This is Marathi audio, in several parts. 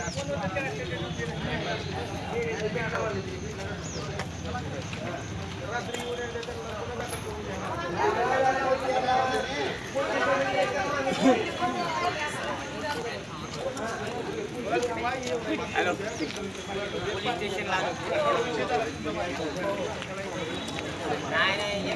हॅलो पोलीस स्टेशनला नाही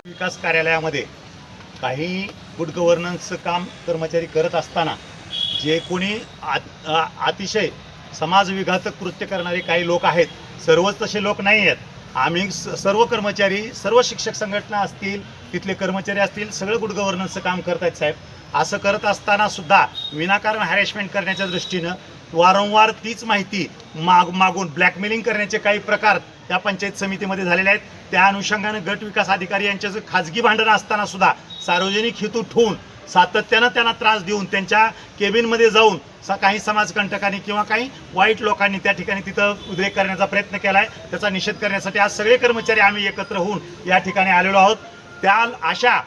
विकास कार्यालयामध्ये काही गुड गव्हर्नन्सचं काम कर्मचारी करत असताना जे कोणी अतिशय समाजविघातक कृत्य करणारे काही लोक आहेत, सर्वच तसे लोक नाही आहेत. आम्ही सर्व कर्मचारी, सर्व शिक्षक संघटना असतील, तिथले कर्मचारी असतील, सगळं गुड गव्हर्नन्सचं काम करत आहेत साहेब. असं करत असताना सुद्धा विनाकारण हॅरेसमेंट करण्याच्या दृष्टीनं वारंवार तीच माहिती मागून ब्लॅकमेलिंग करण्याचे काही प्रकार त्या पंचायत समितीमध्ये झालेले आहेत. त्या अनुषंगानं गट विकास अधिकारी यांच्याचं खाजगी भांडणं असताना सुद्धा सार्वजनिक हेतू ठेवून सातत्यानं त्यांना त्रास देऊन त्यांच्या केबिनमध्ये जाऊन काही समाजकंटकांनी किंवा काही वाईट लोकांनी त्या ठिकाणी तिथं उद्रेक करण्याचा प्रयत्न केला आहे. त्याचा निषेध करण्यासाठी आज सगळे कर्मचारी आम्ही एकत्र होऊन या ठिकाणी आलेलो आहोत. त्या अशा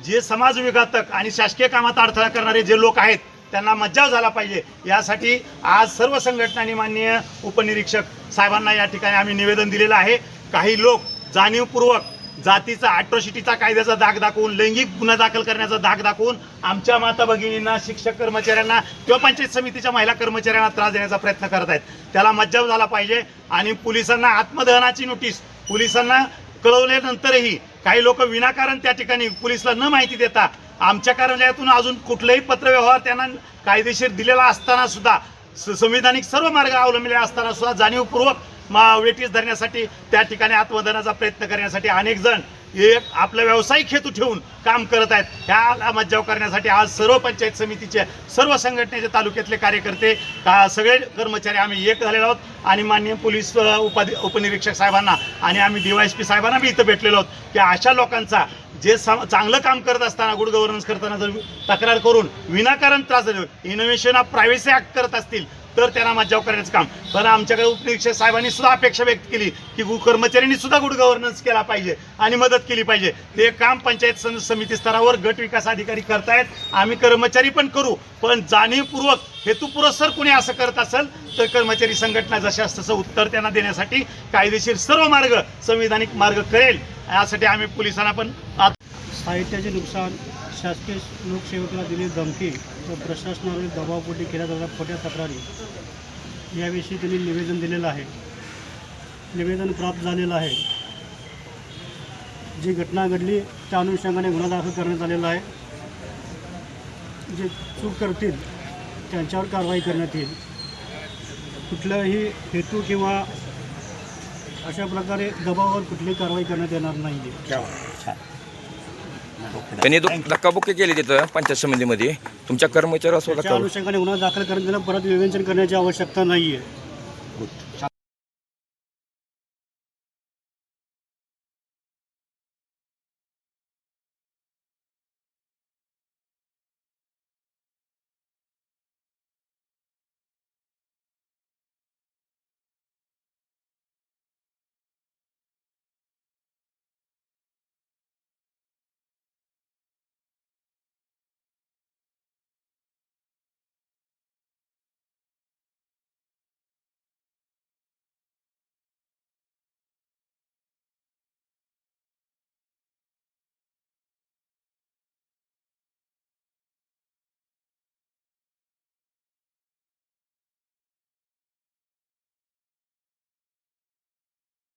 जे समाजविघातक आणि शासकीय कामात अडथळा करणारे जे लोक आहेत त्यांना मज्जाव झाला पाहिजे, यासाठी आज सर्व संघटनांनी माननीय उपनिरीक्षक साहेबांना या ठिकाणी आम्ही निवेदन दिलेलं आहे. काही लोक जाणीवपूर्वक जातीचा अॅट्रॉसिटीचा कायद्याचा दाग दाखवून, लैंगिक गुन्हा दाखल करण्याचा दाग दाखवून आमच्या माता भगिनींना, शिक्षक कर्मचाऱ्यांना किंवा पंचायत समितीच्या महिला कर्मचाऱ्यांना त्रास देण्याचा प्रयत्न करत आहेत. त्याला मज्जाव झाला पाहिजे. आणि पोलिसांना आत्मदहनाची नोटीस पोलिसांना कळवल्यानंतरही काही लोक विनाकारण त्या ठिकाणी पोलिसला न माहिती देता आमच्या कार्यालयातून अजून कुठलाही पत्रव्यवहार त्यांना कायदेशीर दिलेला असताना सुद्धा, संविधानिक सर्व मार्ग अवलंबलेले असताना सुद्धा जाणीवपूर्वक वेटीस धरण्यासाठी, त्या ठिकाणी आत्मदहनाचा प्रयत्न करण्यासाठी अनेक जण एक आपला व्यावसायिक हेतू ठेवून काम करत आहेत. ह्याला मज्जाव करण्यासाठी आज सर्व पंचायत समितीचे, सर्व संघटनेचे, तालुक्यातले कार्यकर्ते, सगळे कर्मचारी आम्ही एक झालेलो आहोत. आणि माननीय पोलीस उपनिरीक्षक साहेबांना आणि आम्ही DYSP साहेबांना बी इथं भेटलेलो आहोत की अशा लोकांचा जे चांगलं काम करत असताना, गुड गव्हर्नन्स करताना जर तक्रार करून विनाकारण त्रास देतो, इनोव्हेशन ऑफ प्रायव्हसी ॲक्ट करत असतील तर त्यांना मज्जाव करण्याचं काम. पण आमच्याकडे उपनिरीक्षक साहेबांनी सुद्धा अपेक्षा व्यक्त केली की कर्मचाऱ्यांनी सुद्धा गुड गव्हर्नन्स केला पाहिजे आणि मदत केली पाहिजे. ते काम पंचायत समिती स्तरावर गट विकास अधिकारी करतायत. आम्ही कर्मचारी पण करू, पण जाणीवपूर्वक हेतुपुरस्सर कोणी असं करत असेल तर कर्मचारी संघटना जशास तसं उत्तर त्यांना देण्यासाठी कायदेशीर सर्व मार्ग, संविधानिक मार्ग करेल. यासाठी आम्ही पोलिसांना पण साहित्याचे नुकसान, शासकीय लोकसेवकाला दिलेली धमकी व प्रशासनावरील दबावपोटी केल्या जाणाऱ्या खोट्या तक्रारी याविषयी त्यांनी निवेदन दिलेलं आहे. निवेदन प्राप्त झालेलं आहे. जी घटना घडली त्या अनुषंगाने गुन्हा दाखल करण्यात आलेला आहे. जे चूक करतील त्यांच्यावर कारवाई करण्यात येईल. कुठलाही हेतू किंवा अशा प्रकारे दबावावर कुठलीही कारवाई करण्यात येणार नाही आहे. त्यांनी धक्काबुक्की केली तिथं पंचायत समितीमध्ये तुमच्या कर्मचाऱ्यावर त्या अनुषंगाने गुन्हा दाखल करण्यात परत विवेचन करण्याची आवश्यकता नाही आहे.